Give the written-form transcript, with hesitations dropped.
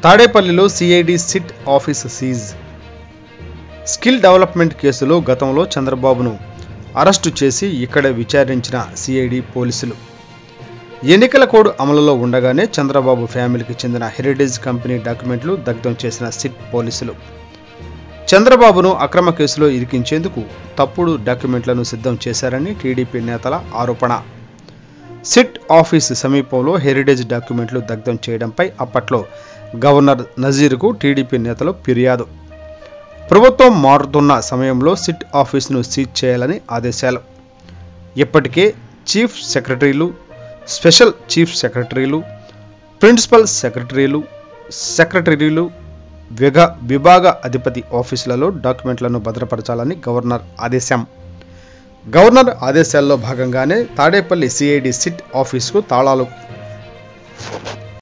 తాడేపల్లిలో CID SIT office seize. Skill development కేసులో గతంలో చంద్రబాబును అరెస్టు చేసి ఇక్కడే విచారించిన సిఐడి పోలీసులు ఎన్నికల కోడ్ అమలులో ఉండగానే చంద్రబాబు ఫ్యామిలీకి చెందిన హెరిటేజ్ కంపెనీ డాక్యుమెంట్లు దగ్ధం చేసిన సిట్ పోలీసులు చంద్రబాబును అక్రమ కేసులో ఇరికించేందుకు తప్పుడు డాక్యుమెంట్లను సిద్ధం చేశారని టీడీపీ నేతల ఆరోపణ. సిట్ ఆఫీస్ సమీపంలో హెరిటేజ్ డాక్యుమెంట్లు దగ్ధం చేయడంపై అప్పట్లో గవర్నర్ నజీర్కు టీడీపీ నేతలు ఫిర్యాదు. ప్రభుత్వం మారుతున్న సమయంలో సిట్ ఆఫీసును సీజ్ చేయాలని ఆదేశాలు. ఇప్పటికే చీఫ్ సెక్రటరీలు, స్పెషల్ చీఫ్ సెక్రటరీలు, ప్రిన్సిపల్ సెక్రటరీలు, విభాగ అధిపతి ఆఫీసులలో డాక్యుమెంట్లను భద్రపరచాలని గవర్నర్ ఆదేశం. గవర్నర్ ఆదేశాల్లో భాగంగానే తాడేపల్లి సిఐడి సిట్ ఆఫీసుకు తాళాలు